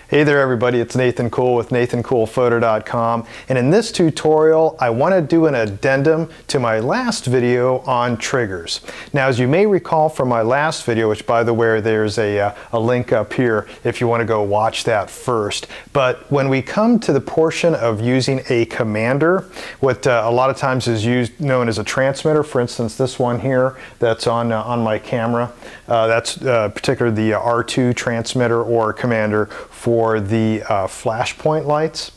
Hey there everybody, it's Nathan Cool with nathancoolphoto.com, and in this tutorial I want to do an addendum to my last video on triggers. Now, as you may recall from my last video, which by the way there's a link up here if you want to go watch that first, but when we come to the portion of using a commander, what a lot of times is known as a transmitter, for instance this one here that's on my camera, that's particularly the R2 transmitter or commander for the flashpoint lights.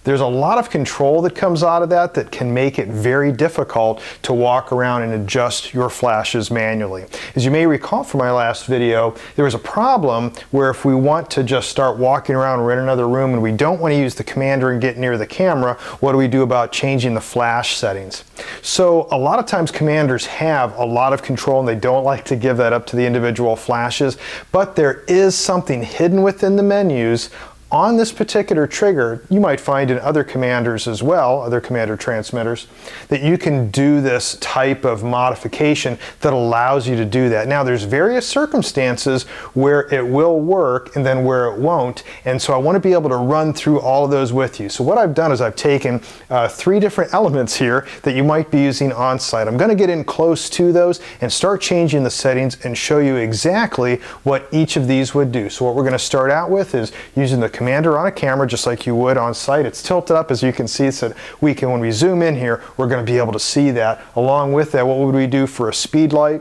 There's a lot of control that comes out of that can make it very difficult to walk around and adjust your flashes manually. As you may recall from my last video, there was a problem where if we want to just start walking around, we're in another room and we don't want to use the commander and get near the camera, what do we do about changing the flash settings? So a lot of times commanders have a lot of control and they don't like to give that up to the individual flashes, but there is something hidden within the menus on this particular trigger, you might find in other commanders as well, other commander transmitters, that you can do this type of modification that allows you to do that. Now, there's various circumstances where it will work and then where it won't, and so I want to be able to run through all of those with you. So what I've done is I've taken 3 different elements here that you might be using on site. I'm going to get in close to those and start changing the settings and show you exactly what each of these would do. So what we're going to start out with is using the commander on a camera just like you would on site. It's tilted up as you can see so that when we zoom in here, we're going to be able to see that. Along with that, what would we do for a speed light?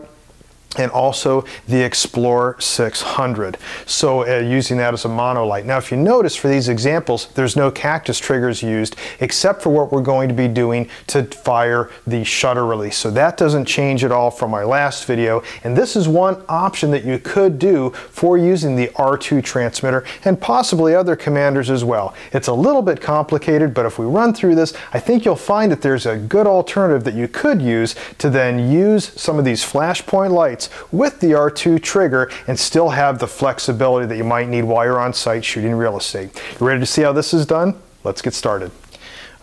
And also the Explorer 600. So using that as a mono light. Now if you notice for these examples, there's no cactus triggers used except for what we're going to be doing to fire the shutter release. So that doesn't change at all from my last video. And this is one option that you could do for using the R2 transmitter and possibly other commanders as well. It's a little bit complicated, but if we run through this, I think you'll find that there's a good alternative that you could use to then use some of these flashpoint lights with the R2 trigger and still have the flexibility that you might need while you're on site shooting real estate. You ready to see how this is done? Let's get started.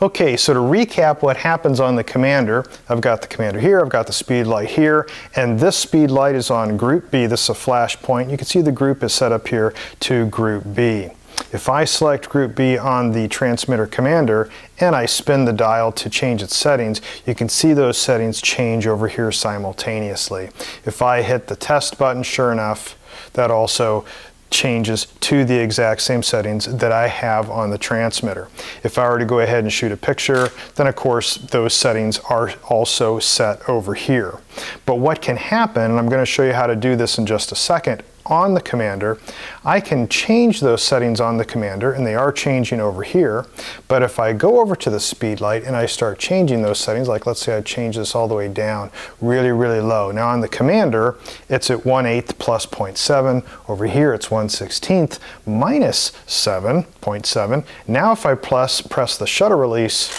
Okay, so to recap what happens on the commander, I've got the commander here, I've got the speed light here, and this speed light is on group B. This is a flash point. You can see the group is set up here to group B. If I select group B on the transmitter commander and I spin the dial to change its settings, you can see those settings change over here simultaneously. If I hit the test button, sure enough, that also changes to the exact same settings that I have on the transmitter. If I were to go ahead and shoot a picture, then of course those settings are also set over here. But what can happen, and I'm going to show you how to do this in just a second, on the commander, I can change those settings on the commander and they are changing over here, but if I go over to the speed light and I start changing those settings, like let's say I change this all the way down really low. Now on the commander it's at 1/8 plus 0.7, over here it's 1/16 minus 7.7. Now if I press the shutter release,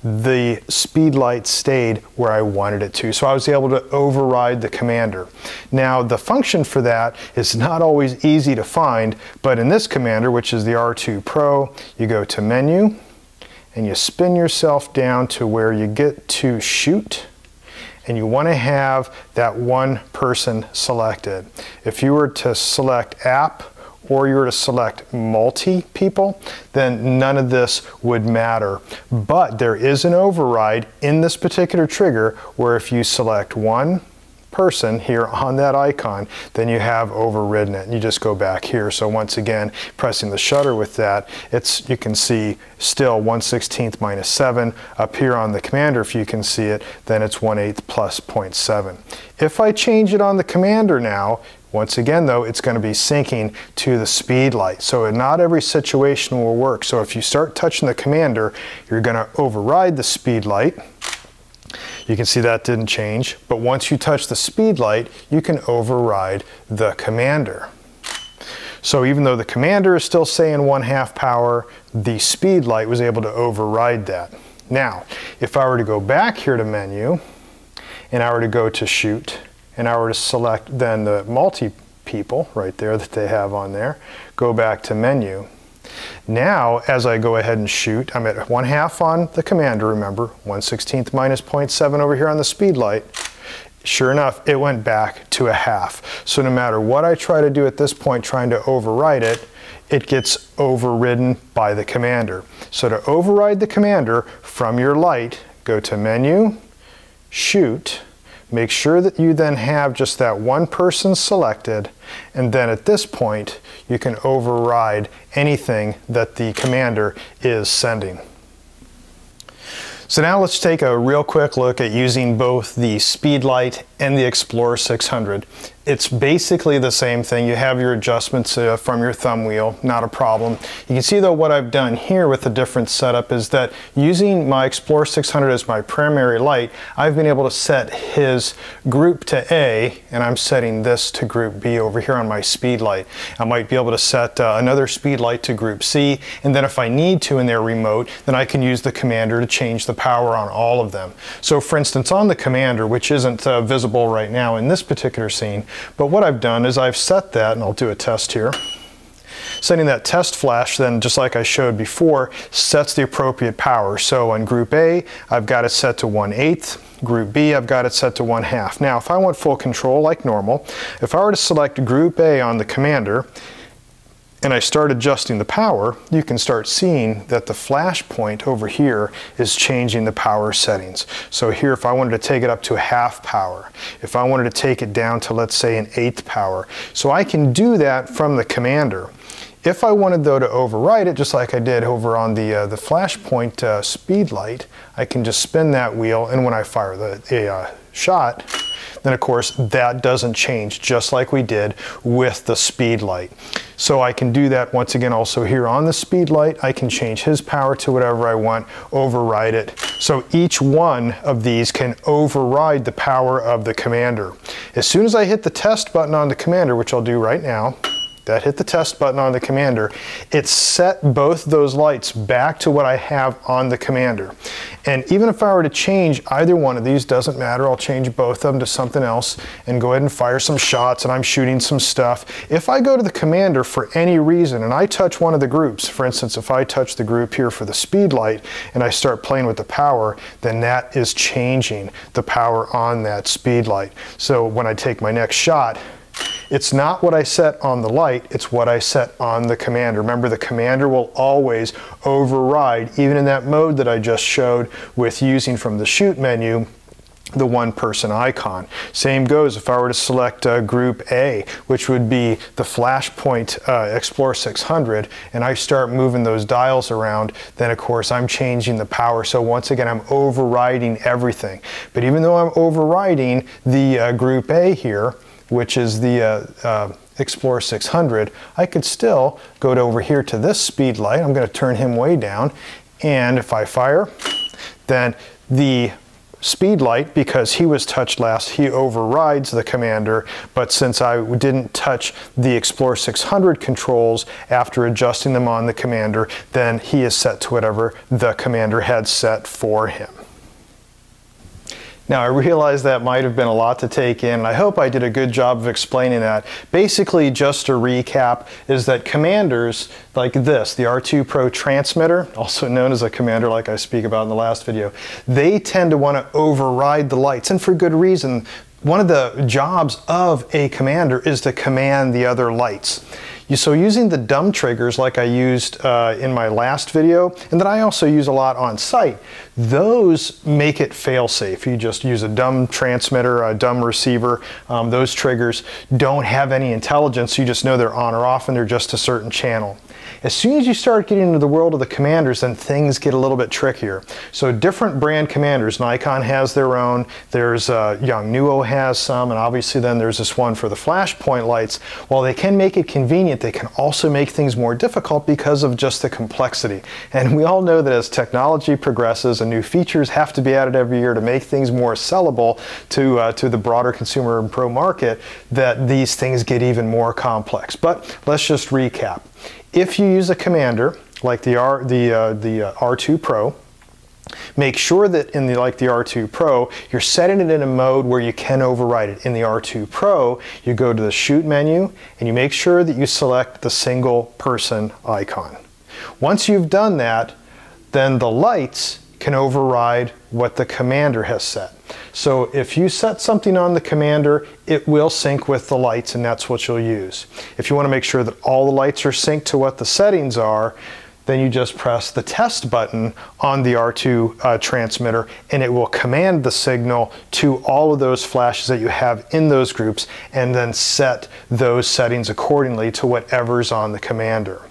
the speed light stayed where I wanted it to. So I was able to override the commander. Now the function for that is not always easy to find, but in this commander, which is the R2 Pro, you go to menu and you spin yourself down to where you get to shoot, and you want to have that one person selected. If you were to select app or you were to select multi-people, then none of this would matter. But there is an override in this particular trigger where if you select one person here on that icon, then you have overridden it. And you just go back here. So once again, pressing the shutter with that, you can see still 1/16 minus 7. Up here on the commander, if you can see it, then it's 1/8 plus 0.7. If I change it on the commander now, once again though, it's going to be syncing to the speed light. So not every situation will work. So if you start touching the commander, you're going to override the speed light. You can see that didn't change. But once you touch the speed light, you can override the commander. So even though the commander is still saying 1/2 power, the speed light was able to override that. Now, if I were to go back here to menu, and I were to go to shoot, and I were to select then the multi-people right there that they have on there, go back to menu. Now, as I go ahead and shoot, I'm at 1/2 on the commander, remember, 1/16 minus 0.7 over here on the speed light. Sure enough, it went back to a half. So no matter what I try to do at this point, trying to override it, it gets overridden by the commander. So to override the commander from your light, go to Menu, Shoot, make sure that you then have just that one person selected, and then at this point, you can override anything that the commander is sending. So now let's take a real quick look at using both the Speedlight and the Explorer 600. It's basically the same thing. You have your adjustments from your thumb wheel, not a problem. You can see though what I've done here with the different setup is that using my Explorer 600 as my primary light, I've been able to set his group to A, and I'm setting this to group B over here on my Speedlight. I might be able to set another Speedlight to group C, and then if I need to in their remote, then I can use the commander to change the power on all of them. So for instance, on the commander, which isn't visible right now in this particular scene, but what I've done is I've set that, and I'll do a test here. Setting that test flash then, just like I showed before, sets the appropriate power. So on group A, I've got it set to 1/8. Group B, I've got it set to 1/2. Now, if I want full control like normal, if I were to select group A on the commander, and I start adjusting the power, you can start seeing that the flash point over here is changing the power settings. So here, if I wanted to take it up to 1/2 power, if I wanted to take it down to, let's say, 1/8 power. So I can do that from the commander. If I wanted though to override it, just like I did over on the flash point Speedlight, I can just spin that wheel, and when I fire the shot, then of course that doesn't change, just like we did with the Speedlight. So I can do that once again also here on the Speedlight. I can change his power to whatever I want, override it. So each one of these can override the power of the commander. As soon as I hit the test button on the commander, which I'll do right now, that hit the test button on the commander, it set both those lights back to what I have on the commander. And even if I were to change either one of these, doesn't matter, I'll change both of them to something else and go ahead and fire some shots, and I'm shooting some stuff. If I go to the commander for any reason and I touch one of the groups, for instance, if I touch the group here for the Speedlight and I start playing with the power, then that is changing the power on that Speedlight. So when I take my next shot, it's not what I set on the light, it's what I set on the commander. Remember, the commander will always override, even in that mode that I just showed with using from the shoot menu, the one person icon. Same goes if I were to select group A, which would be the Flashpoint Explorer 600, and I start moving those dials around, then of course I'm changing the power. So once again, I'm overriding everything. But even though I'm overriding the group A here, which is the Explorer 600, I could still go over here to this Speedlight. I'm going to turn him way down, and if I fire, then the Speedlight, because he was touched last, he overrides the commander, but since I didn't touch the Explorer 600 controls after adjusting them on the commander, then he is set to whatever the commander had set for him. Now, I realize that might have been a lot to take in, and I hope I did a good job of explaining that. Basically, just to recap, is that commanders like this, the R2 Pro transmitter, also known as a commander like I speak about in the last video, they tend to want to override the lights, and for good reason. One of the jobs of a commander is to command the other lights. So using the dumb triggers like I used in my last video, and that I also use a lot on site, those make it fail-safe. You just use a dumb transmitter, a dumb receiver. Those triggers don't have any intelligence. You just know they're on or off, and they're just a certain channel. As soon as you start getting into the world of the commanders, then things get a little bit trickier. So different brand commanders, Nikon has their own, there's Yongnuo has some, and obviously then there's this one for the Flashpoint lights. While they can make it convenient, they can also make things more difficult because of just the complexity. And we all know that as technology progresses and new features have to be added every year to make things more sellable to the broader consumer and pro market, that these things get even more complex. But let's just recap. If you use a commander like the R2 Pro, make sure that like the R2 Pro, you're setting it in a mode where you can override it. In the R2 Pro, you go to the shoot menu and you make sure that you select the single person icon. Once you've done that, then the lights can override what the commander has set. So if you set something on the commander, it will sync with the lights, and that's what you'll use. If you want to make sure that all the lights are synced to what the settings are, then you just press the test button on the R2 transmitter, and it will command the signal to all of those flashes that you have in those groups, and then set those settings accordingly to whatever's on the commander.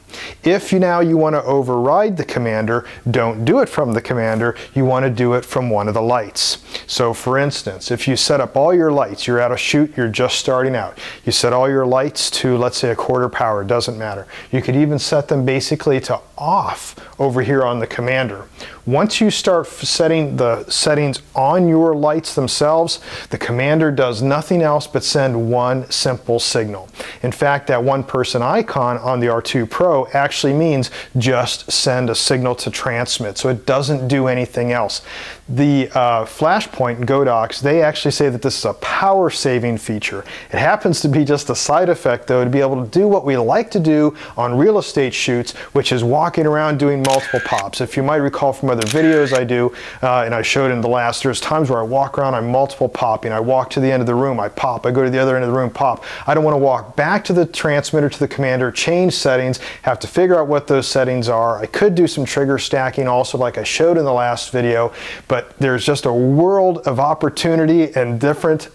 If you want to override the commander, don't do it from the commander, you want to do it from one of the lights. So for instance, if you set up all your lights, you're at a shoot, you're just starting out, you set all your lights to, let's say, a quarter power, doesn't matter. You could even set them basically to off over here on the commander. Once you start setting the settings on your lights themselves, the commander does nothing else but send one simple signal. In fact, that one person icon on the R2 Pro actually means just send a signal to transmit, so it doesn't do anything else. The Flashpoint and Godox, they actually say that this is a power saving feature. It happens to be just a side effect, though, to be able to do what we like to do on real estate shoots, which is walking around doing multiple pops. If you might recall from other videos I do, and I showed in the last, there's times where I walk around, I'm multiple popping. I walk to the end of the room, I pop. I go to the other end of the room, pop. I don't want to walk back to the transmitter, to the commander, change settings, have to figure out what those settings are. I could do some trigger stacking also, like I showed in the last video, but there's just a world of opportunity and different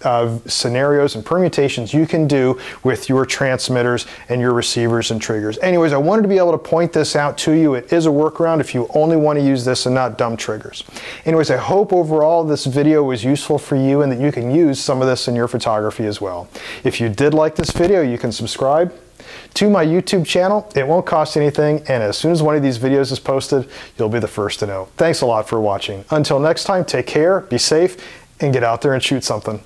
scenarios and permutations you can do with your transmitters and your receivers and triggers. Anyways, I wanted to be able to point this out to you. It is a workaround if you only want to use this and not dumb triggers. Anyways, I hope overall this video was useful for you and that you can use some of this in your photography as well. If you did like this video, you can subscribe to my YouTube channel. It won't cost anything, and as soon as one of these videos is posted, you'll be the first to know. Thanks a lot for watching. Until next time, take care, be safe, and get out there and shoot something.